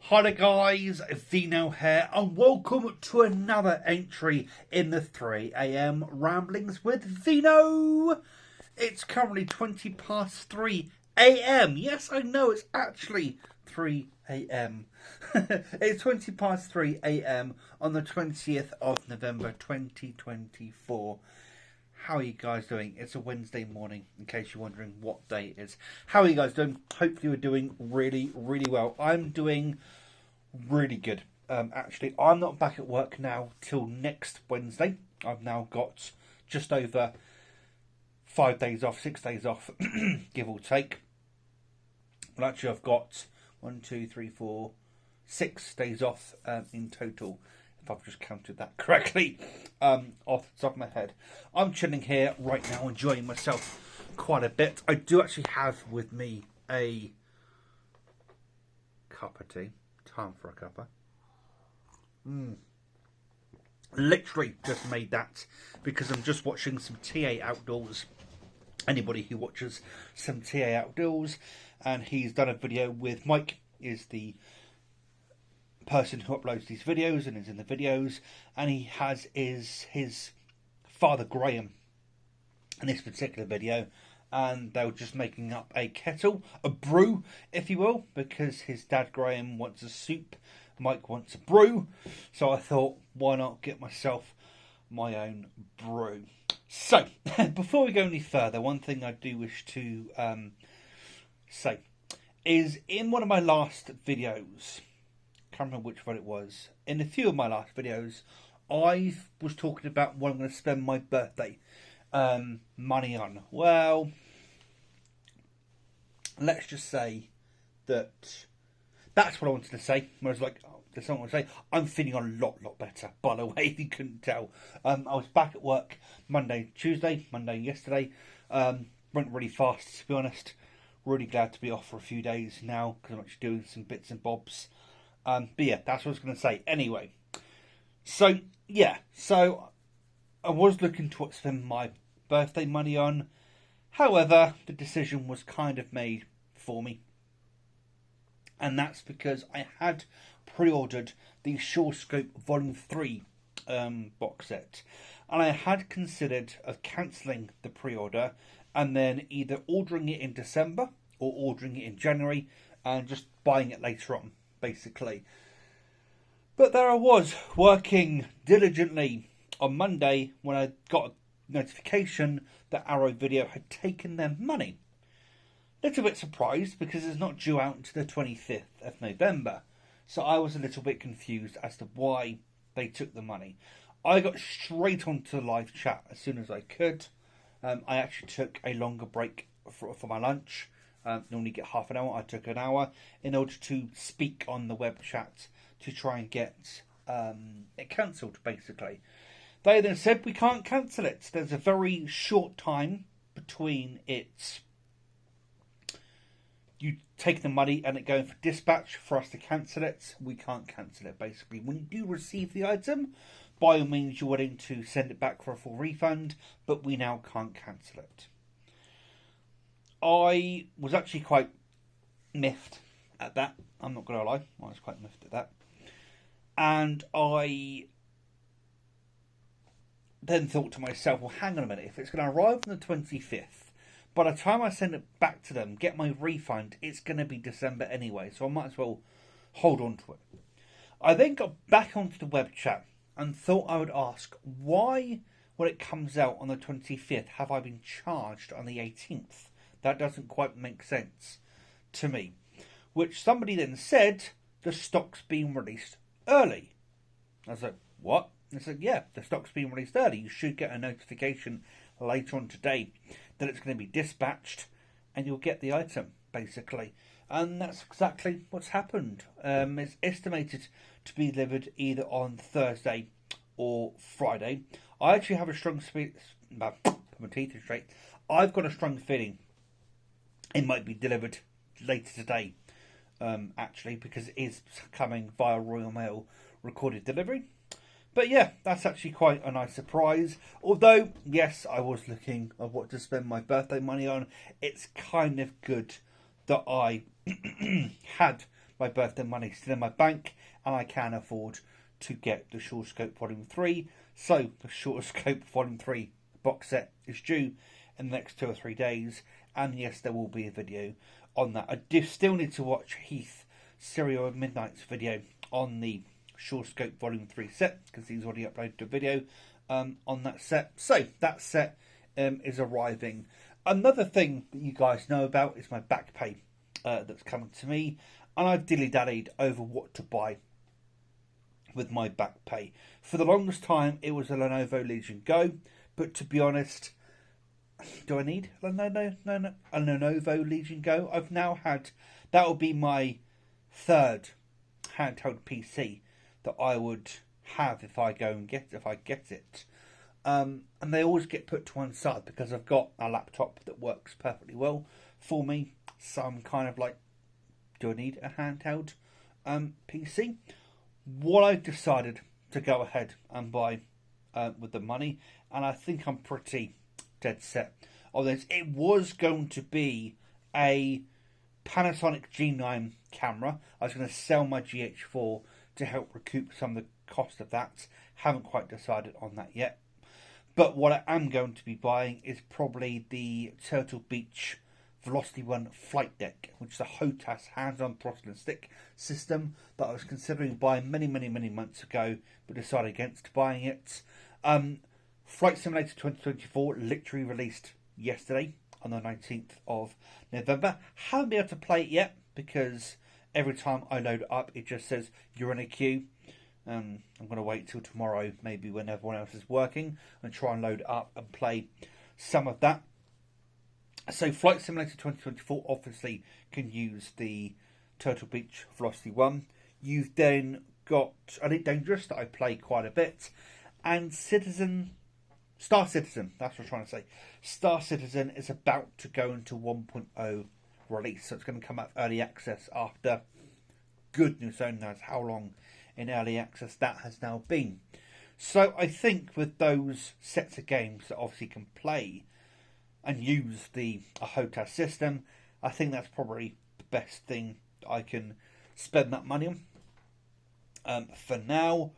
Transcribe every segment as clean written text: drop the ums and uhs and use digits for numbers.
Hi there guys, Veno here and welcome to another entry in the 3am Ramblings with Veno. It's currently 3:20. Yes, I know, it's actually 3am. It's 3:20 on the 20th of November 2024. How are you guys doing? It's a Wednesday morning, in case you're wondering what day it is. How are you guys doing? Hopefully you're doing really, really well. I'm doing really good. Actually, I'm not back at work now till next Wednesday. I've now got just over 5 days off, 6 days off, give or take. Well, actually, I've got 6 days off in total, if I've just counted that correctly, off the top of my head. I'm chilling here right now, enjoying myself quite a bit. I do actually have with me a cup of tea. Time for a cuppa. Literally just made that because I'm just watching some TA Outdoors. Anybody who watches some TA Outdoors, and he's done a video with Mike, is the person who uploads these videos and is in the videos, and he has his father Graham in this particular video, and they were just making up a kettle, a brew if you will, because his dad Graham wants a soup, Mike wants a brew, so I thought why not get myself my own brew. So before we go any further, one thing I do wish to say is, in one of my last videos, can't remember which one it was, in a few of my last videos, I was talking about what I'm going to spend my birthday money on. Well, let's just say that that's what I wanted to say. I was like, there's something to say. I'm feeling a lot better, by the way, if you couldn't tell. I was back at work Monday yesterday. Went really fast, to be honest. Really glad to be off for a few days now, because I'm actually doing some bits and bobs. But yeah, that's what I was going to say. Anyway, so yeah, so I was looking to spend my birthday money on. However, the decision was kind of made for me. And that's because I had pre-ordered the Shore Scope Volume 3 box set. And I had considered of cancelling the pre-order and then either ordering it in December or ordering it in January and just buying it later on, basically. But there I was, working diligently on Monday when I got a notification that Arrow Video had taken their money. Little bit surprised because it's not due out until the 25th of November. So I was a little bit confused as to why they took the money. I got straight onto the live chat as soon as I could. I actually took a longer break for my lunch. Normally get half an hour. I took an hour in order to speak on the web chat to try and get it cancelled, basically. They then said we can't cancel it. There's a very short time between it, you take the money and it going for dispatch for us to cancel it. We can't cancel it, basically. When you do receive the item, by all means you're willing to send it back for a full refund, but we now can't cancel it. I was actually quite miffed at that. I'm not going to lie. I was quite miffed at that. And I then thought to myself, well, hang on a minute. If it's going to arrive on the 25th, by the time I send it back to them, get my refund, it's going to be December anyway. So I might as well hold on to it. I then got back onto the web chat and thought I would ask, why, when it comes out on the 25th, have I been charged on the 18th? That doesn't quite make sense to me. Which somebody then said, the stock's been released early. I was like, what? And I said, yeah, the stock's been released early. You should get a notification later on today that it's going to be dispatched and you'll get the item, basically. And that's exactly what's happened. It's estimated to be delivered either on Thursday or Friday. I actually have a strong put my teeth straight. I've got a strong feeling it might be delivered later today, actually, because it is coming via Royal Mail recorded delivery. But yeah, that's actually quite a nice surprise. Although, yes, I was looking at what to spend my birthday money on. It's kind of good that I had my birthday money still in my bank, and I can afford to get the Short Scope Volume 3. So the Short Scope Volume 3 box set is due in the next 2 or 3 days, and yes, there will be a video on that. I do still need to watch Heath Serial Midnight's video on the Short Scope Volume 3 set, because he's already uploaded a video on that set. So that set is arriving. Another thing that you guys know about is my back pay that's coming to me, and I've dilly-dallied over what to buy with my back pay. For the longest time, it was a Lenovo Legion Go, but to be honest, do I need a Lenovo Legion Go? I've now had, that will be my third handheld PC that I would have if I get it. And they always get put to one side because I've got a laptop that works perfectly well for me. So I'm kind of like, do I need a handheld PC? What I've decided to go ahead and buy with the money, and I think I'm pretty dead set on this. It was going to be a Panasonic G9 camera. I was going to sell my GH4 to help recoup some of the cost of that. Haven't quite decided on that yet. But what I am going to be buying is probably the Turtle Beach Velocity 1 flight deck, which is a HOTAS hands-on throttle and stick system that I was considering buying many months ago, but decided against buying it. Flight Simulator 2024 literally released yesterday on the 19th of November. Haven't been able to play it yet because every time I load it up, it just says you're in a queue. I'm going to wait till tomorrow, maybe when everyone else is working, and try and load it up and play some of that. So Flight Simulator 2024 obviously can use the Turtle Beach Velocity 1. You've then got Elite Dangerous that I play quite a bit, and Star Citizen, that's what I'm trying to say. Star Citizen is about to go into 1.0 release, so it's going to come out early access after goodness only knows how long in early access that has now been. So I think with those sets of games that obviously can play and use the HOTAS system, I think that's probably the best thing I can spend that money on for now.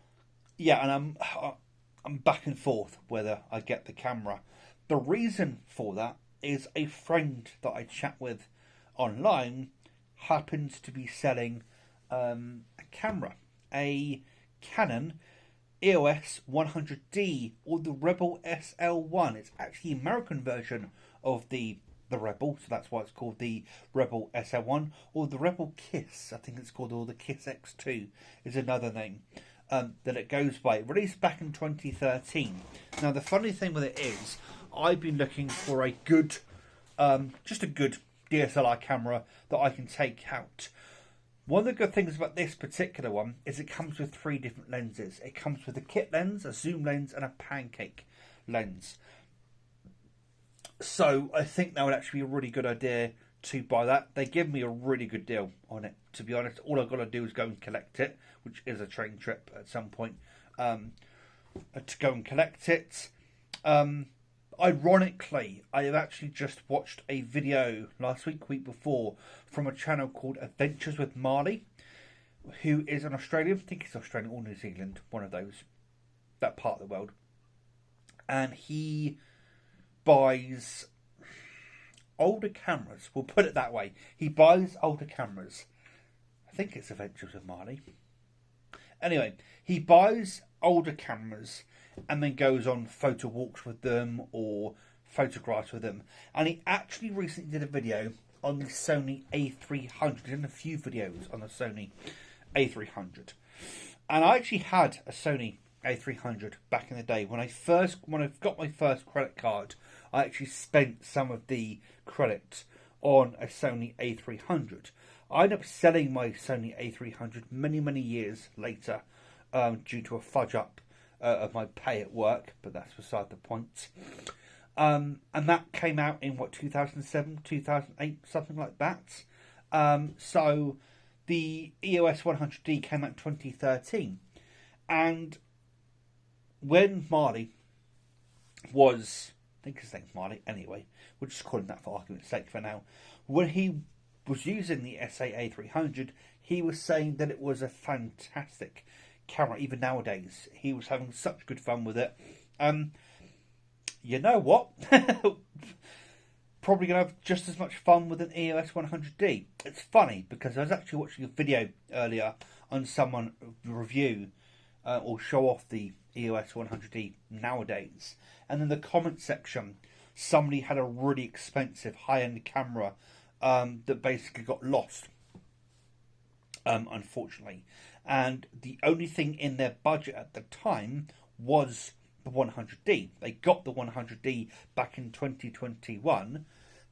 Yeah, and I'm back and forth whether I get the camera. The reason for that is a friend that I chat with online happens to be selling a camera, a Canon EOS 100D or the Rebel SL1. It's actually the American version of the Rebel, so that's why it's called the Rebel SL1, or the Rebel Kiss, I think it's called, or the Kiss X2 is another name that it goes by. Released back in 2013. Now the funny thing with it is, I've been looking for a good, just a good DSLR camera that I can take out. One of the good things about this particular one is it comes with 3 different lenses. It comes with a kit lens, a zoom lens, and a pancake lens. So I think that would actually be a really good idea to buy that. They give me a really good deal on it, to be honest. All I've got to do is go and collect it, which is a train trip at some point, to go and collect it. Ironically, I have actually just watched a video last week before, from a channel called Adventures with Marley, who is an Australian, I think he's Australian or New Zealand, one of those, that part of the world. And he buys older cameras, we'll put it that way. He buys older cameras. I think it's Adventures with Marley. Anyway, he buys older cameras and then goes on photo walks with them or photographs with them. And he actually recently did a video on the Sony A300. He's done a few videos on the Sony A300. And I actually had a Sony A300 back in the day. When I got my first credit card, I actually spent some of the credit on a Sony A300. I ended up selling my Sony A300 many years later due to a fudge up of my pay at work, but that's beside the point. And that came out in 2007, 2008, something like that. So the EOS 100D came out in 2013, and when Marley was, I think his name's Marley anyway, we'll just call him that for argument's sake for now, when he was using the SA A300, he was saying that it was a fantastic camera. Even nowadays, he was having such good fun with it. You know what? Probably going to have just as much fun with an EOS 100D. It's funny because I was actually watching a video earlier on someone review or show off the EOS 100D nowadays, and in the comment section somebody had a really expensive high-end camera that basically got lost, unfortunately, and the only thing in their budget at the time was the 100D. They got the 100D back in 2021.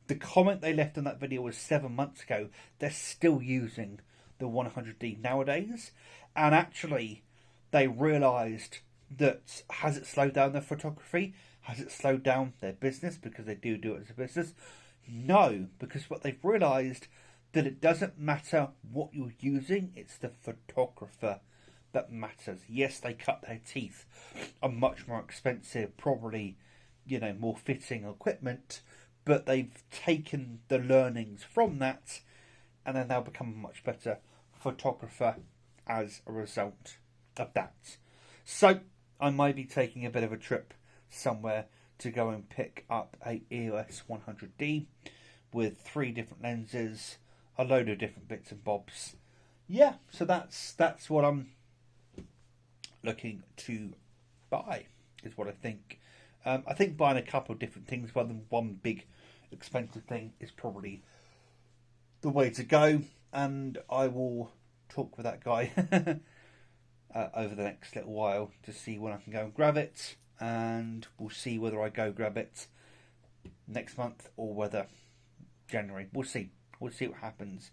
The comment they left on that video was 7 months ago. They're still using the 100D nowadays, and actually they realised that, has it slowed down their photography? Has it slowed down their business? Because they do it as a business. No, because what they've realised, that it doesn't matter what you're using, it's the photographer that matters. Yes, they cut their teeth on much more expensive, probably, more fitting equipment, but they've taken the learnings from that and then they'll become a much better photographer as a result of that. So I might be taking a bit of a trip somewhere to go and pick up a EOS 100D with 3 different lenses, a load of different bits and bobs. Yeah, so that's what I'm looking to buy, is what I think. I think buying a couple of different things rather than one big expensive thing is probably the way to go, and I will talk with that guy over the next little while to see when I can go and grab it, and we'll see whether I go grab it next month or whether January. We'll see what happens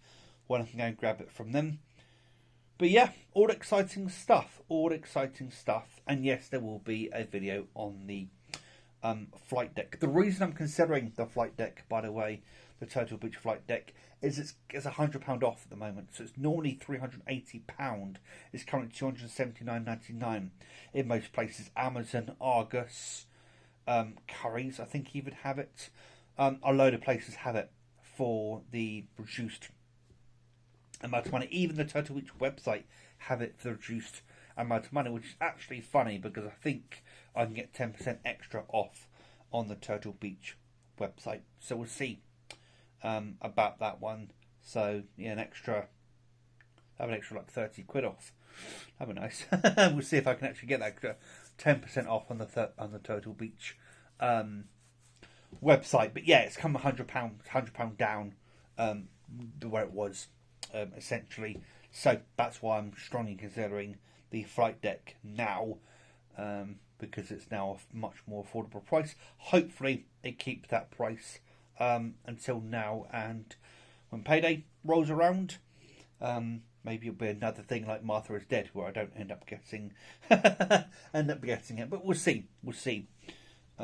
when I can go and grab it from them. But yeah, all exciting stuff, and yes, there will be a video on the flight deck. The reason I'm considering the flight deck, by the way, the Turtle Beach flight deck, is it's £100 off at the moment. So it's normally £380. It's currently £279.99 in most places. Amazon, Argos, Currys, I think even have it. A load of places have it for the reduced amount of money. Even the Turtle Beach website have it for the reduced amount of money, which is actually funny because I think I can get 10% extra off on the Turtle Beach website. So we'll see about that one. So yeah, have an extra like 30 quid off. That'd be nice. We'll see if I can actually get that extra 10% off on the Turtle Beach website. But yeah, it's come £100 down where it was essentially. So that's why I'm strongly considering the flight deck now, because it's now a much more affordable price. Hopefully it keeps that price until now, and when payday rolls around, maybe it'll be another thing like Martha is Dead, where I don't end up getting it. But we'll see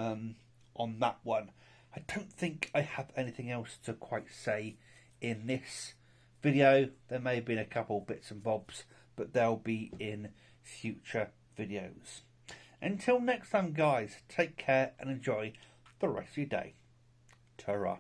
on that one. I don't think I have anything else to quite say in this video. There may have been a couple bits and bobs, but they'll be in future videos. Until next time, guys, take care and enjoy the rest of your day. Ta-ra.